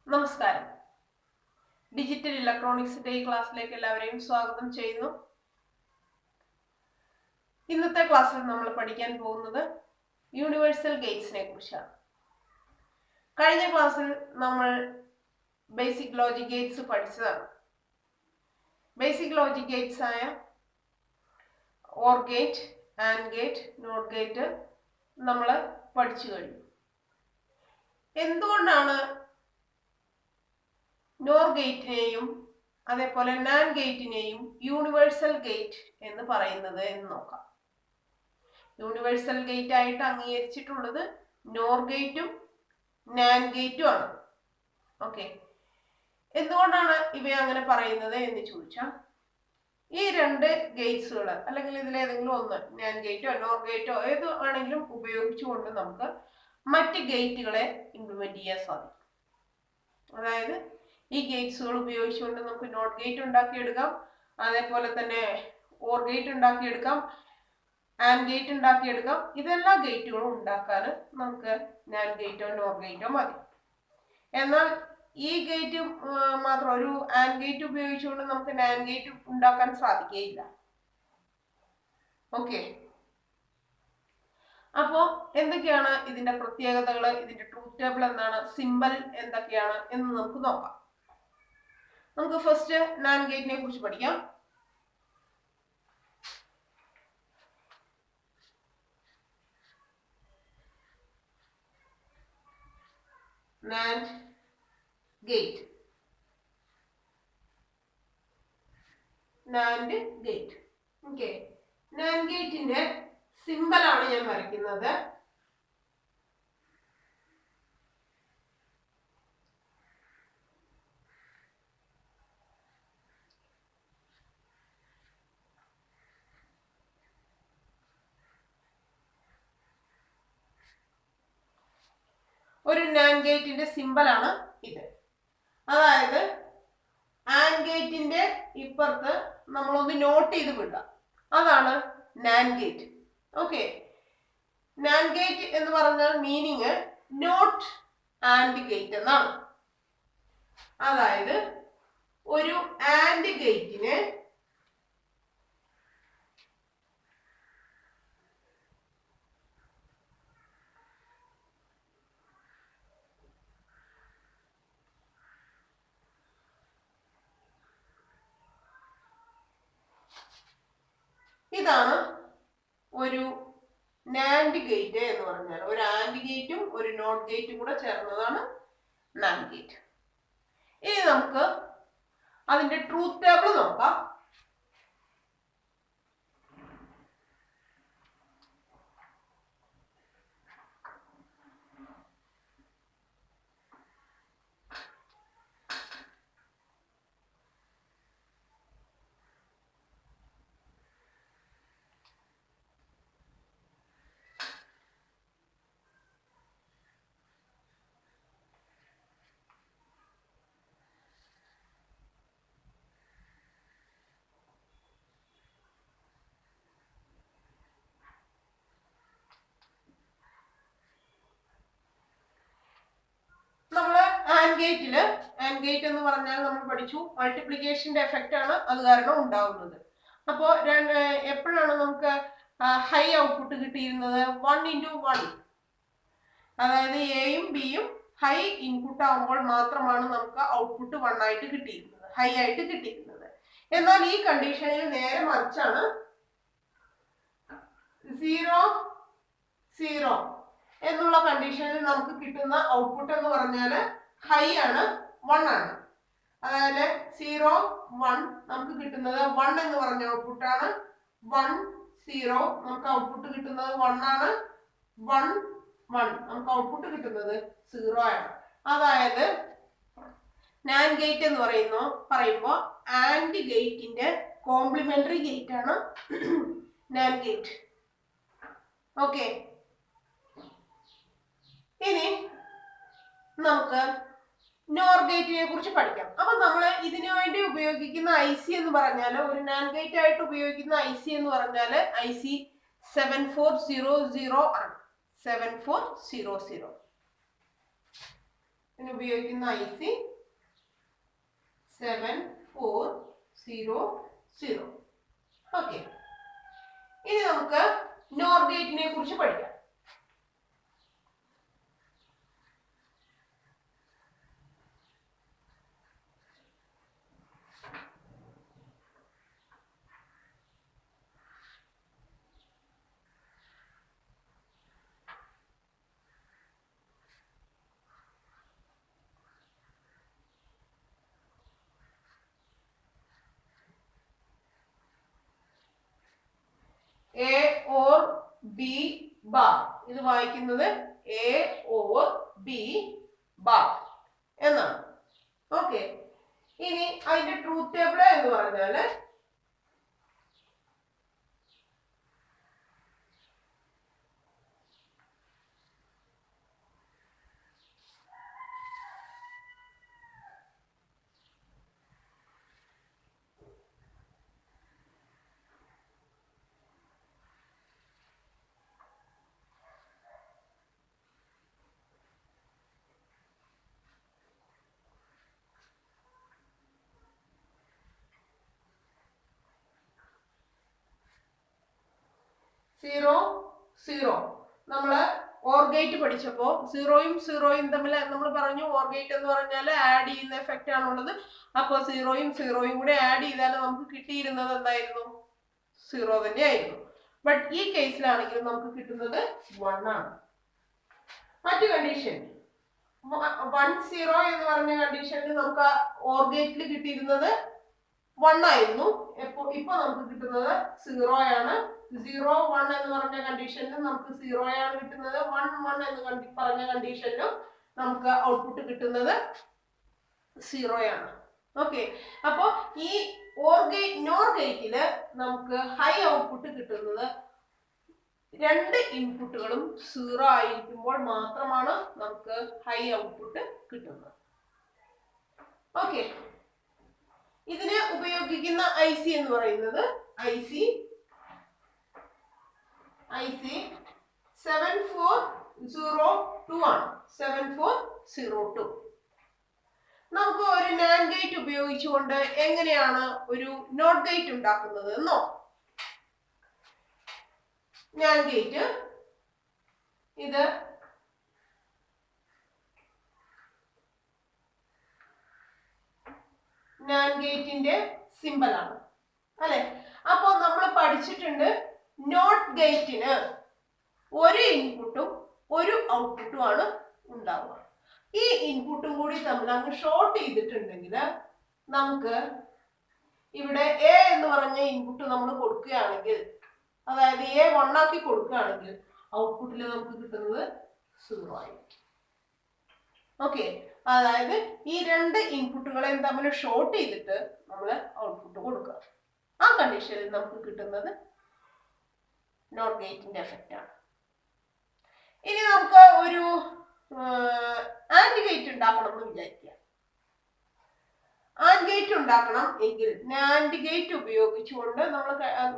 നമസ്കാരം. ഡിജിറ്റൽ ഇലക്ട്രോണിക്സിന്റെ ഈ ക്ലാസ്സിലേക്ക് എല്ലാവരെയും സ്വാഗതം ചെയ്യുന്നു. ഇന്നത്തെ ക്ലാസ്സിൽ നമ്മൾ പഠിക്കാൻ പോകുന്നത് യൂണിവേഴ്സൽ ഗേറ്റ്സിനെ കുറിച്ചാണ്. കഴിഞ്ഞ ക്ലാസ്സിൽ നമ്മൾ ബേസിക് ലോജിക് ഗേറ്റ്സ് പഠിച്ചതാണ്. ബേസിക് ലോജിക് ഗേറ്റ്സ് ആയ or gate, and gate, not gate നമ്മൾ പഠിച്ചു കഴിഞ്ഞു. എന്തുകൊണ്ടാണ് നോർ ഗേറ്റിനെയും അതേപോലെ നാൻ ഗേറ്റിനെയും യൂണിവേഴ്സൽ ഗേറ്റ് എന്ന് പറയുന്നത് എന്ന് നോക്കാം. യൂണിവേഴ്സൽ ഗേറ്റ് ആയിട്ട് അംഗീകരിച്ചിട്ടുള്ളത് നോർ ഗേറ്റും നാൻ ഗേറ്റും ആണ്. ഓക്കെ, എന്തുകൊണ്ടാണ് ഇവയെ അങ്ങനെ പറയുന്നത് എന്ന് ചോദിച്ചാൽ, ഈ രണ്ട് ഗേറ്റ്സുകൾ അല്ലെങ്കിൽ ഇതിലേതെങ്കിലും ഒന്ന്, നാൻ ഗേറ്റോ നോർ ഗേറ്റോ ഏത് ആണെങ്കിലും ഉപയോഗിച്ചുകൊണ്ട് നമുക്ക് മറ്റ് ഗേറ്റുകളെ ഇംപ്ലിമെന്റ് ചെയ്യാൻ സാധിക്കും. അതായത് ഈ ഗേറ്റ്സുകൾ ഉപയോഗിച്ചുകൊണ്ട് നമുക്ക് നോട്ട് ഗേറ്റ് ഉണ്ടാക്കിയെടുക്കാം, അതേപോലെ തന്നെ ഓർ ഗേറ്റ് ഉണ്ടാക്കിയെടുക്കാം, ആൻഡ് ഗേറ്റ് ഉണ്ടാക്കിയെടുക്കാം. ഇതെല്ലാ ഗേറ്റുകളും ഉണ്ടാക്കാൻ നമുക്ക് നാൻ ഗേറ്റോ നോർ ഗേറ്റോ മതി. എന്നാൽ ഈ ഗേറ്റ് മാത്രം, ഒരു ആൻഡ് ഗേറ്റ് ഉപയോഗിച്ചുകൊണ്ട് നമുക്ക് നാൻ ഗേറ്റ് ഉണ്ടാക്കാൻ സാധിക്കുകയില്ല. ഓക്കെ, അപ്പോ എന്തൊക്കെയാണ് ഇതിന്റെ പ്രത്യേകതകൾ, ഇതിന്റെ ട്രൂത്ത് ടേബിൾ എന്താണ്, സിമ്പൽ എന്തൊക്കെയാണ് എന്ന് നമുക്ക് നോക്കാം. നമുക്ക് ഫസ്റ്റ് നാൻ ഗേറ്റിനെ കുറിച്ച് പഠിക്കാം. NAND gate. NAND gate. Okay, NAND ഗേറ്റിന്റെ സിമ്പൽ ആണ് ഞാൻ വരയ്ക്കുന്നത്. ഒരു നാൻ ഗേറ്റിന്റെ സിമ്പൽ ആണ് ഇത്. അതായത് ആൻഡ് ഗേറ്റിന്റെ ഇപ്പുറത്ത് നമ്മളൊന്ന് നോട്ട് ചെയ്ത് വിടാം, അതാണ് നാൻ ഗേറ്റ്. ഓക്കെ, നാൻ ഗേറ്റ് എന്ന് പറഞ്ഞാൽ മീനിങ് നോട്ട് ആൻഡ് ഗേറ്റ് എന്നാണ്. അതായത് ഒരു ആൻഡ് ഗേറ്റിന് ഇതാണ് ഒരു നാൻഡ് ഗേറ്റ് എന്ന് പറഞ്ഞാൽ. ഒരു ആൻഡ് ഗേറ്റും ഒരു നോട്ട് ഗേറ്റും കൂടെ ചേർന്നതാണ് നാൻഡ് ഗേറ്റ്. ഇനി നമുക്ക് അതിന്റെ ട്രൂത്ത് ടേബിൾ നോക്കാം. ആൻഡ് ഗേറ്റ് എന്ന് പറഞ്ഞാൽ നമ്മൾ പഠിച്ചു, മൾട്ടിപ്ലിക്കേഷന്റെ എഫക്റ്റ് ആണ് അത് കാരണം ഉണ്ടാവുന്നത്. അപ്പോ എപ്പോഴാണ് നമുക്ക് ഹൈ ഔട്ട്പുട്ട് കിട്ടിയിരുന്നത്? 1:1. അതായത് എയും ബിയും ഹൈ ഇൻപുട്ട് ആവുമ്പോൾ മാത്രമാണ് നമുക്ക് ഔട്ട്പുട്ട് 1 ആയിട്ട് കിട്ടിയിരുന്നത്, ഹൈ ആയിട്ട് കിട്ടിയിരുന്നത്. എന്നാൽ ഈ കണ്ടീഷനിൽ നേരെ മറിച്ചാണ്. 0 എന്നുള്ള കണ്ടീഷനിൽ നമുക്ക് കിട്ടുന്ന ഔട്ട്പുട്ട് എന്ന് പറഞ്ഞാൽ ഹൈ ആണ്, 1 ആണ്. അതായത് 0 1 നമുക്ക് കിട്ടുന്നത് 1 എന്ന് പറഞ്ഞ ഔട്ട്പുട്ട് ആണ്. 1 0 നമുക്ക് ഔട്ട്പുട്ട് കിട്ടുന്നത് 1 ആണ്. 1 1 നമുക്ക് ഔട്ട്പുട്ട് കിട്ടുന്നത് 0 ആണ്. അതായത് നാൻ ഗേറ്റ് എന്ന് പറയുമ്പോൾ ആൻഡ് ഗേറ്റിന്റെ കോംപ്ലിമെന്ററി ഗേറ്റ് ആണ് നാൻ ഗേറ്റ്. ഓക്കെ, ഇനി നമുക്ക് നോർ ഗേറ്റിനെ കുറിച്ച് പഠിക്കാം. അപ്പൊ നമ്മൾ ഇതിനു വേണ്ടി ഉപയോഗിക്കുന്ന IC എന്ന് പറഞ്ഞാൽ, ഒരു നാൻ ഗേറ്റ് ആയിട്ട് ഉപയോഗിക്കുന്ന IC എന്ന് പറഞ്ഞാൽ IC 7400 ആണ്. 7400 ഉപയോഗിക്കുന്ന IC 7400. ഓക്കെ, ഇനി നമുക്ക് NOR ഗേറ്റിനെ കുറിച്ച് പഠിക്കാം. A or B bar, ഇത് വായിക്കുന്നത് A or B bar എന്നാണ്. ഓക്കെ, ഇനി അതിന്റെ ട്രൂത്ത് ടേബിൾ എന്ന് പറഞ്ഞാല് സീറോ സീറോ. നമ്മള് ഓർ ഗേറ്റ് പഠിച്ചപ്പോ സീറോയും സീറോയും തമ്മിൽ നമ്മൾ പറഞ്ഞു ഓർ ഗേറ്റ് എന്ന് പറഞ്ഞാൽ ആഡ് ചെയ്യുന്ന എഫക്റ്റ് ആണുള്ളത്. അപ്പൊ സീറോയും സീറോയും കൂടെ ആഡ് ചെയ്താൽ നമുക്ക് കിട്ടിയിരുന്നത് എന്തായിരുന്നു? സീറോ തന്നെയായിരുന്നു. ബട്ട് ഈ കേസിലാണെങ്കിൽ നമുക്ക് കിട്ടുന്നത് 1 ആണ്. മറ്റു കണ്ടീഷൻ 1-0 എന്ന് പറഞ്ഞ കണ്ടീഷനിൽ നമുക്ക് ഓർ ഗേറ്റിൽ കിട്ടിയിരുന്നത് 1 ആയിരുന്നു. ഇപ്പൊ നമുക്ക് കിട്ടുന്നത് 0 ആണ്. 0-1 എന്ന് പറഞ്ഞ കണ്ടീഷനിലും നമുക്ക് 0 ആണ് കിട്ടുന്നത്. 1-1 എന്ന് പറഞ്ഞ കണ്ടീഷനിലും നമുക്ക് ഔട്ട്പുട്ട് കിട്ടുന്നത് 0 ആണ്. ഓക്കെ, അപ്പൊ ഈ NOR ഗേറ്റില് നമുക്ക് ഹൈ ഔട്ട്പുട്ട് കിട്ടുന്നത് രണ്ട് ഇൻപുട്ടുകളും 0 ആയിരിക്കുമ്പോൾ മാത്രമാണ് നമുക്ക് ഹൈ ഔട്ട്പുട്ട് കിട്ടുന്നത്. ഓക്കെ, ഇതിന് ഉപയോഗിക്കുന്ന IC എന്ന് പറയുന്നത് IC 7402 ആണ്. 7402. നമുക്ക് ഒരു NAND ഗേറ്റ് ഉപയോഗിച്ചുകൊണ്ട് എങ്ങനെയാണ് ഒരു NOT ഗേറ്റ് ഉണ്ടാക്കുന്നത് എന്നോ. NAND ഗേറ്റ് ഇത് NAND ഗേറ്റിന്റെ സിമ്പൽ ആണ് അല്ലെ. അപ്പൊ നമ്മൾ പഠിച്ചിട്ടുണ്ട് നോട്ട് ഗേറ്റിന് ഒരു ഇൻപുട്ടും ഒരു ഔട്ട്പുട്ടും ആണ് ഉണ്ടാവുക. ഈ ഇൻപുട്ടും കൂടി തമ്മിൽ അങ്ങ് ഷോർട്ട് ചെയ്തിട്ടുണ്ടെങ്കിൽ നമുക്ക് ഇവിടെ A എന്ന് പറഞ്ഞ ഇൻപുട്ട് നമ്മൾ കൊടുക്കുകയാണെങ്കിൽ, അതായത് A 1 ആക്കി കൊടുക്കുകയാണെങ്കിൽ ഔട്ട്പുട്ടിൽ നമുക്ക് കിട്ടുന്നത് 0 ആയിരിക്കും. ഓക്കെ, അതായത് ഈ രണ്ട് ഇൻപുട്ടുകളെയും തമ്മിൽ ഷോർട്ട് ചെയ്തിട്ട് നമ്മൾ ഔട്ട്പുട്ട് കൊടുക്കുക. ആ കണ്ടീഷനിൽ നമുക്ക് കിട്ടുന്നത് നോട്ട് ഗേറ്റിന്റെ എഫക്റ്റ് ആണ്. ഇനി നമുക്ക് ഒരു ആൻഡ് ഗേറ്റ് ഉണ്ടാക്കണം എന്ന് വിചാരിക്കുക. ആൻഡ് ഗേറ്റ് ഉണ്ടാക്കണം എങ്കിൽ നാൻഡ് ഗേറ്റ് ഉപയോഗിച്ചുകൊണ്ട് നമ്മൾ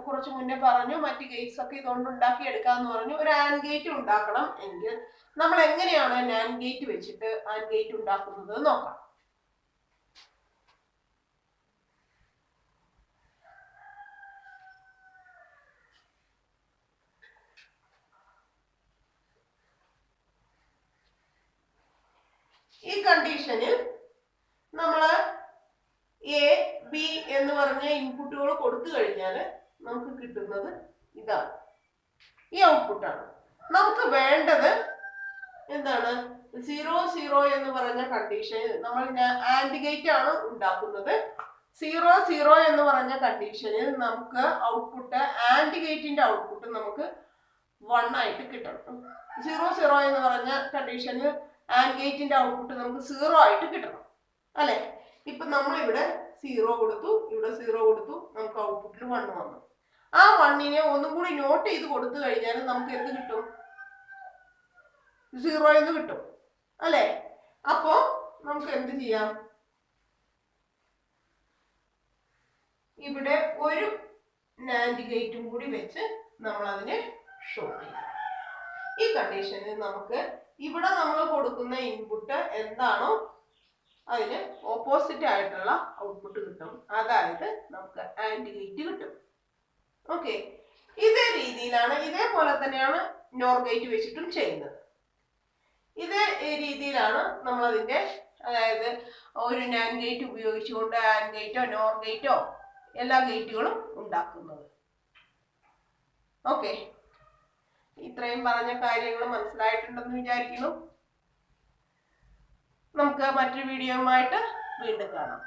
കുറച്ച് മുന്നേ പറഞ്ഞു മറ്റ് ഗേറ്റ്സ് ഒക്കെ ഇതുകൊണ്ട് ഉണ്ടാക്കി എടുക്കാന്ന് പറഞ്ഞു. ഒരു ആൻഡ് ഗേറ്റ് ഉണ്ടാക്കണം എങ്കിൽ നമ്മൾ എങ്ങനെയാണ് നാൻഡ് ഗേറ്റ് വെച്ചിട്ട് ആൻഡ് ഗേറ്റ് ഉണ്ടാക്കുന്നത് നോക്കാം. ഈ കണ്ടീഷനിൽ നമ്മള് A, B എന്ന് പറഞ്ഞ ഇൻപുട്ടുകൾ കൊടുത്തു കഴിഞ്ഞാൽ നമുക്ക് കിട്ടുന്നത് ഇതാണ്, ഈ ഔട്ട്പുട്ടാണ്. നമുക്ക് വേണ്ടത് എന്താണ്? 0-0 എന്ന് പറഞ്ഞ കണ്ടീഷൻ നമ്മൾ ആൻഡ് ഗേറ്റ് ആണ് ഉണ്ടാക്കുന്നത്. 0-0 എന്ന് പറഞ്ഞ കണ്ടീഷനിൽ നമുക്ക് ഔട്ട്പുട്ട് ആൻഡ് ഗേറ്റിന്റെ ഔട്ട്പുട്ട് നമുക്ക് 1 ആയിട്ട് കിട്ടണം. 0-0 എന്ന് പറഞ്ഞ കണ്ടീഷനിൽ ആൻഡ് ഗേറ്റിന്റെ ഔട്ട്പുട്ട് നമുക്ക് 0 ആയിട്ട് കിട്ടണം അല്ലെ. ഇപ്പൊ നമ്മളിവിടെ 0 കൊടുത്തു, ഇവിടെ 0 കൊടുത്തു, നമുക്ക് ഔട്ട്പുട്ടിൽ 1 വന്നു. ആ 1നെ ഒന്നും കൂടി നോട്ട് ചെയ്ത് കൊടുത്തു കഴിഞ്ഞാൽ നമുക്ക് എന്ത് കിട്ടും? 0 എന്ന് കിട്ടും അല്ലെ. അപ്പോ നമുക്ക് എന്ത് ചെയ്യാം? ഇവിടെ ഒരു നാൻഡ് ഗേറ്റും കൂടി വെച്ച് നമ്മൾ അതിനെ ഷോർട്ട് ചെയ്യാം. ഈ കണ്ടീഷനിൽ നമുക്ക് ഇവിടെ നമ്മൾ കൊടുക്കുന്ന ഇൻപുട്ട് എന്താണോ അതിന് ഓപ്പോസിറ്റ് ആയിട്ടുള്ള ഔട്ട്പുട്ട് കിട്ടും. അതായത് നമുക്ക് ആൻഡ് ഗേറ്റ് കിട്ടും. ഓക്കെ, ഇതേ രീതിയിലാണ്, ഇതേപോലെ തന്നെയാണ് നോർ ഗേറ്റ് വെച്ചിട്ടും ചെയ്യുന്നത്. ഇതേ രീതിയിലാണ് നമ്മൾ അതിന്റെ, അതായത് ഒരു നാൻഡ് ഗേറ്റ് ഉപയോഗിച്ചുകൊണ്ട് ആൻഡ് ഗേറ്റോ നോർ ഗേറ്റോ എല്ലാ ഗേറ്റുകളും ഉണ്ടാക്കുന്നത്. ഓക്കെ, ഇത്രയും പറഞ്ഞ കാര്യങ്ങൾ മനസ്സിലായിട്ടുണ്ടെന്ന് വിചാരിക്കുന്നു. നമുക്ക് മറ്റൊരു വീഡിയോയുമായിട്ട് വീണ്ടും കാണാം.